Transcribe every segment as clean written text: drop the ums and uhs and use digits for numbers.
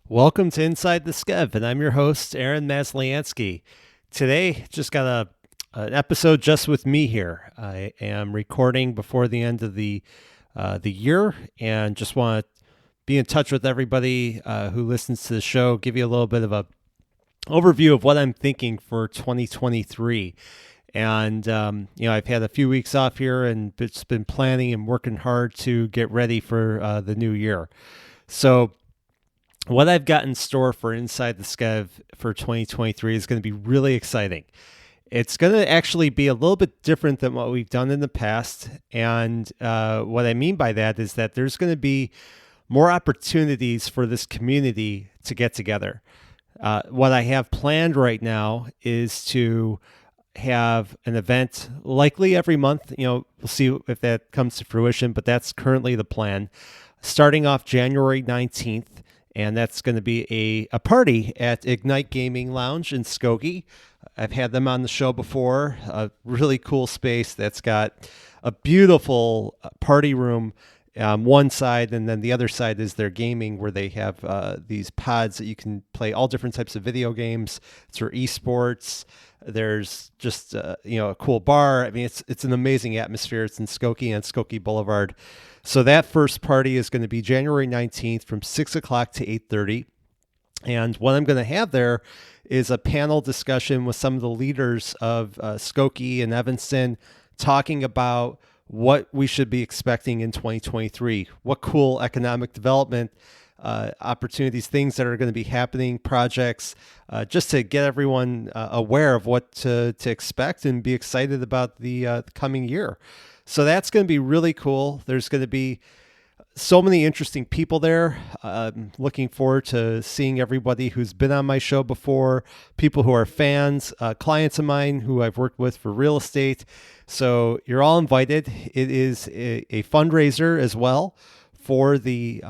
Welcome to Inside the Skev, and I'm your host, Aaron Masliansky. Today, just got an episode just with me here. I am recording before the end of the year, and just want to be in touch with everybody who listens to the show, give you a little bit of a overview of what I'm thinking for 2023. And, I've had a few weeks off here and just been planning and working hard to get ready for the new year. So what I've got in store for Inside the Skev for 2023 is going to be really exciting. It's going to actually be a little bit different than what we've done in the past. And what I mean by that is that there's going to be more opportunities for this community to get together. What I have planned right now is to have an event likely every month. We'll see if that comes to fruition, but that's currently the plan. Starting off January 19th. And that's going to be a party at Ignite Gaming Lounge in Skokie. I've had them on the show before. A really cool space that's got a beautiful party room one side, and then the other side is their gaming, where they have these pods that you can play all different types of video games. It's for esports. There's just a cool bar. I mean, it's an amazing atmosphere. It's in Skokie on Skokie Boulevard. So that first party is going to be January 19th from 6 o'clock to 8:30. And what I'm going to have there is a panel discussion with some of the leaders of Skokie and Evanston, talking about what we should be expecting in 2023, what cool economic development opportunities, things that are going to be happening, projects, just to get everyone aware of what to expect and be excited about the coming year. So that's going to be really cool. There's going to be so many interesting people there. Looking forward to seeing everybody who's been on my show before, people who are fans, clients of mine who I've worked with for real estate. So you're all invited. It is a fundraiser as well for the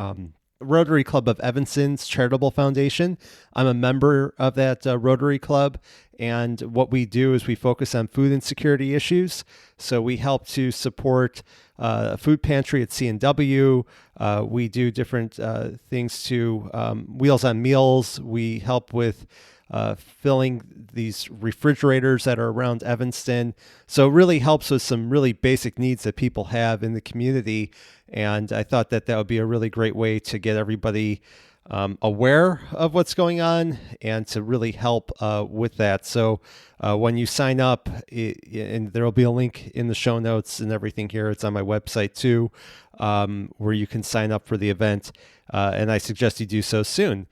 Rotary Club of Evanston's Charitable Foundation. I'm a member of that Rotary Club, and what we do is we focus on food insecurity issues. So we help to support a food pantry at C&W. We do different things to Wheels on Meals. We help with filling these refrigerators that are around Evanston. So it really helps with some really basic needs that people have in the community. And I thought that would be a really great way to get everybody aware of what's going on and to really help with that. So when you sign up, and there will be a link in the show notes and everything here, it's on my website too, where you can sign up for the event. And I suggest you do so soon.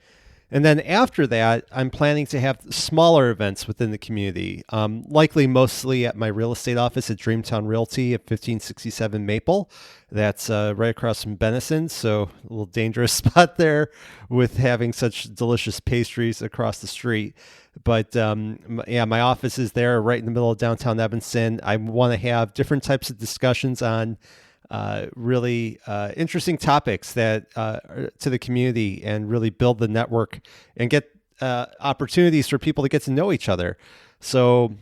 And then after that, I'm planning to have smaller events within the community, likely mostly at my real estate office at Dreamtown Realty at 1567 Maple. That's right across from Benison, so a little dangerous spot there with having such delicious pastries across the street. But my office is there right in the middle of downtown Evanston. I want to have different types of discussions on really interesting topics that to the community, and really build the network and get opportunities for people to get to know each other. So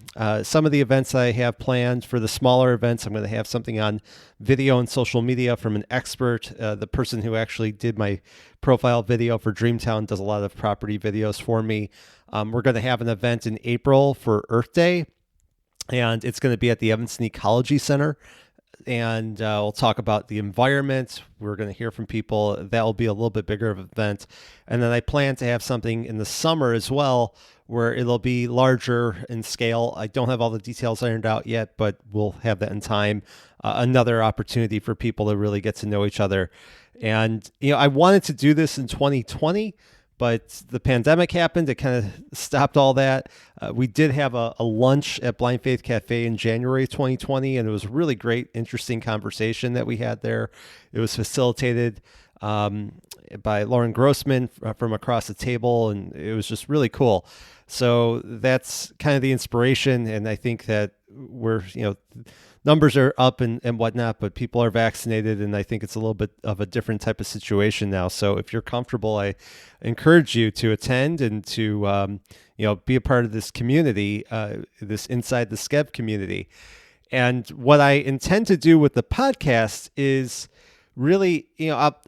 some of the events I have planned for the smaller events, I'm going to have something on video and social media from an expert. The person who actually did my profile video for Dreamtown does a lot of property videos for me. We're going to have an event in April for Earth Day, and it's going to be at the Evanston Ecology Center. And we'll talk about the environment. We're going to hear from people. That will be a little bit bigger of an event. And then I plan to have something in the summer as well, where it'll be larger in scale. I don't have all the details ironed out yet, but we'll have that in time. Another opportunity for people to really get to know each other. And, I wanted to do this in 2020, but the pandemic happened. It kind of stopped all that. We did have a lunch at Blind Faith Cafe in January 2020, and it was a really great, interesting conversation that we had there. It was facilitated by Lauren Grossman from across the table, and it was just really cool. So that's kind of the inspiration, and I think that we're, numbers are up and whatnot, but people are vaccinated, and I think it's a little bit of a different type of situation now. So if you're comfortable, I encourage you to attend and to be a part of this community, this Inside the Skev community. And what I intend to do with the podcast is really,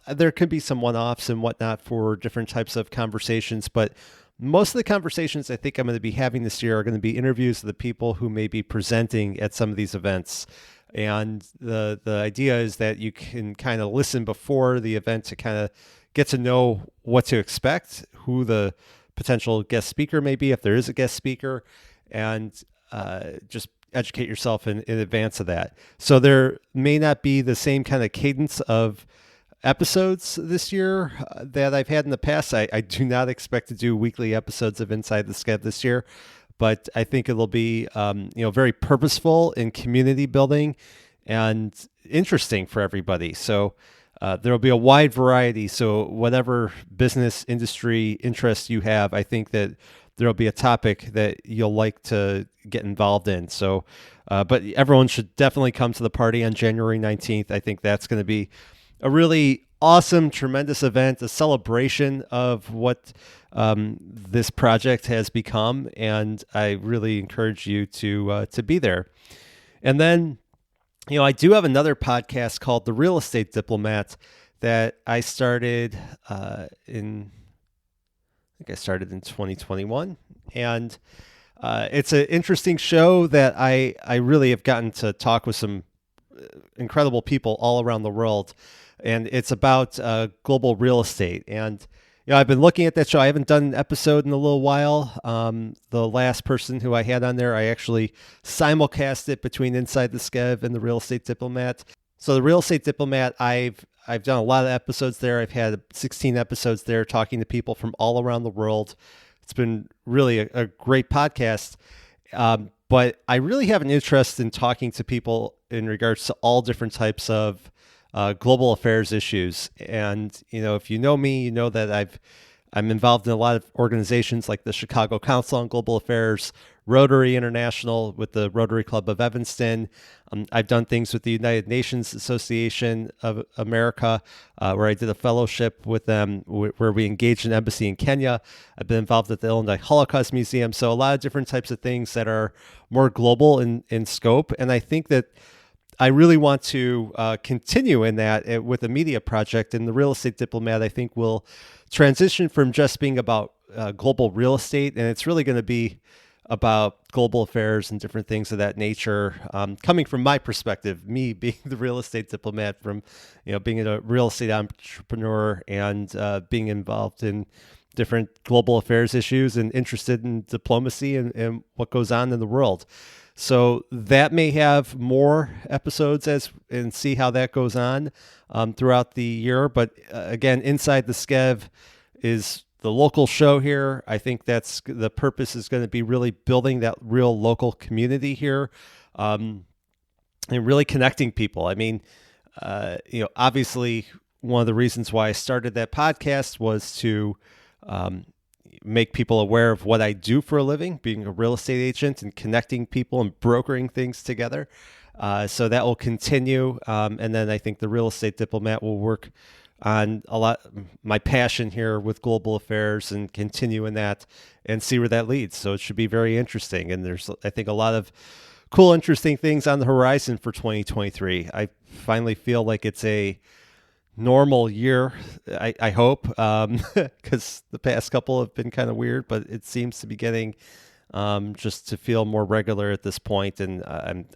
there could be some one-offs and whatnot for different types of conversations, but most of the conversations I think I'm going to be having this year are going to be interviews of the people who may be presenting at some of these events. And the idea is that you can kind of listen before the event to kind of get to know what to expect, who the potential guest speaker may be, if there is a guest speaker, and just educate yourself in advance of that. So there may not be the same kind of cadence of episodes this year that I've had in the past. I do not expect to do weekly episodes of Inside the Skev this year, but I think it'll be very purposeful in community building and interesting for everybody. So there will be a wide variety. So whatever business industry interest you have, I think that there will be a topic that you'll like to get involved in. So, but everyone should definitely come to the party on January 19th. I think that's going to be a really awesome, tremendous event, a celebration of what this project has become. And I really encourage you to be there. And then, I do have another podcast called The Real Estate Diplomat that I started in 2021. And it's an interesting show that I really have gotten to talk with some incredible people all around the world. And it's about global real estate. And I've been looking at that show. I haven't done an episode in a little while. The last person who I had on there, I actually simulcast it between Inside the Skev and The Real Estate Diplomat. So The Real Estate Diplomat, I've done a lot of episodes there. I've had 16 episodes there talking to people from all around the world. It's been really a great podcast. But I really have an interest in talking to people in regards to all different types of global affairs issues. And, if you know me, you know that I'm involved in a lot of organizations like the Chicago Council on Global Affairs, Rotary International with the Rotary Club of Evanston. I've done things with the United Nations Association of America, where I did a fellowship with them, where we engaged an embassy in Kenya. I've been involved at the Illinois Holocaust Museum. So a lot of different types of things that are more global in scope. And I think that I really want to continue in that with a media project. And The Real Estate Diplomat, I think, will transition from just being about global real estate, and it's really going to be about global affairs and different things of that nature. Coming from my perspective, me being the real estate diplomat, from being a real estate entrepreneur and being involved in different global affairs issues and interested in diplomacy and what goes on in the world. So that may have more episodes and see how that goes on throughout the year. But again, Inside the Skev is the local show here. I think that's the purpose is going to be really building that real local community here and really connecting people. I mean, obviously one of the reasons why I started that podcast was to make people aware of what I do for a living, being a real estate agent and connecting people and brokering things together. So that will continue. And then I think the Real Estate Diplomat will work on a lot my passion here with global affairs and continue in that and see where that leads. So it should be very interesting. And there's, I think, a lot of cool, interesting things on the horizon for 2023. I finally feel like it's a normal year, I hope, because the past couple have been kind of weird, but it seems to be getting just to feel more regular at this point, and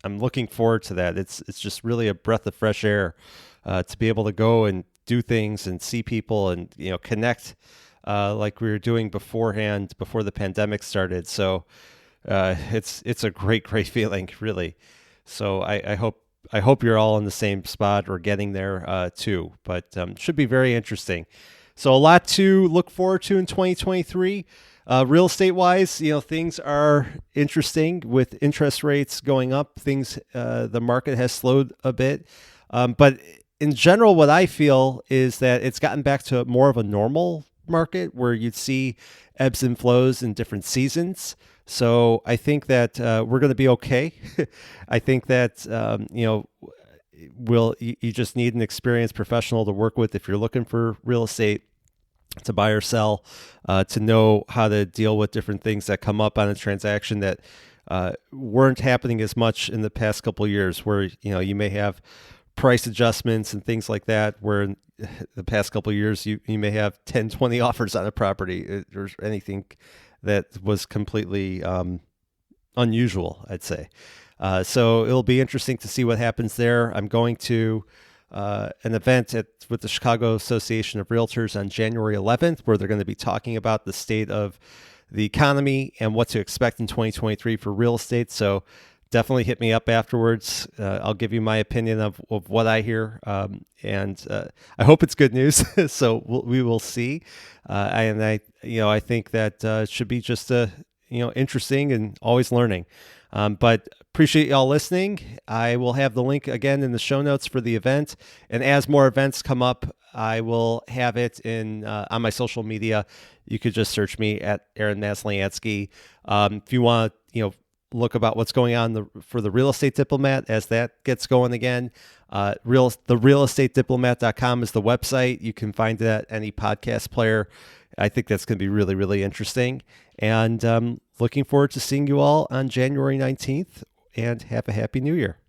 I'm looking forward to that. It's just really a breath of fresh air to be able to go and do things and see people and connect like we were doing beforehand before the pandemic started. So it's a great feeling, really. So I hope you're all in the same spot or getting there too, but should be very interesting. So a lot to look forward to in 2023. Real estate wise, things are interesting with interest rates going up. The market has slowed a bit. But in general, what I feel is that it's gotten back to more of a normal market where you'd see ebbs and flows in different seasons. So I think that we're going to be okay. I think that, you just need an experienced professional to work with if you're looking for real estate to buy or sell, to know how to deal with different things that come up on a transaction that weren't happening as much in the past couple of years, where you may have price adjustments and things like that, where in the past couple of years you may have 10, 20 offers on a property or anything that was completely unusual, I'd say. So it'll be interesting to see what happens there. I'm going to an event with the Chicago Association of Realtors on January 11th, where they're going to be talking about the state of the economy and what to expect in 2023 for real estate. So definitely hit me up afterwards. I'll give you my opinion of what I hear, and I hope it's good news. So we will see. I think that it should be just interesting and always learning. But appreciate y'all listening. I will have the link again in the show notes for the event, and as more events come up, I will have it in on my social media. You could just search me at Aaron Masliansky. If you want to, look about what's going on for the Real Estate Diplomat as that gets going again. The realestatediplomat.com is the website. You can find it at any podcast player. I think that's going to be really, really interesting. And looking forward to seeing you all on January 19th, and have a happy new year.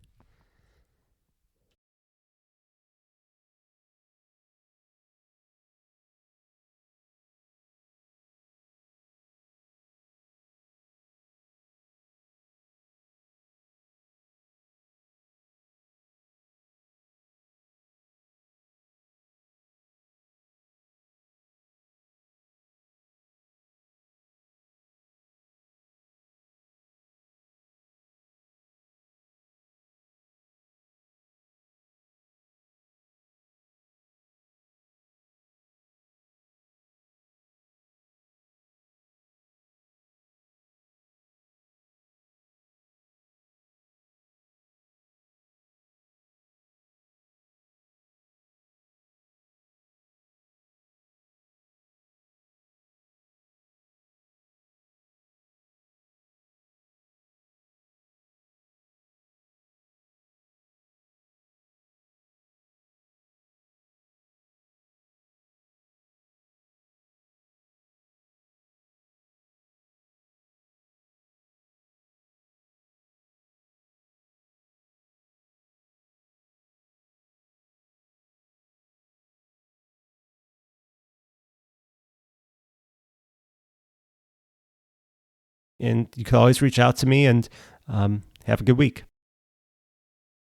And you can always reach out to me, and have a good week.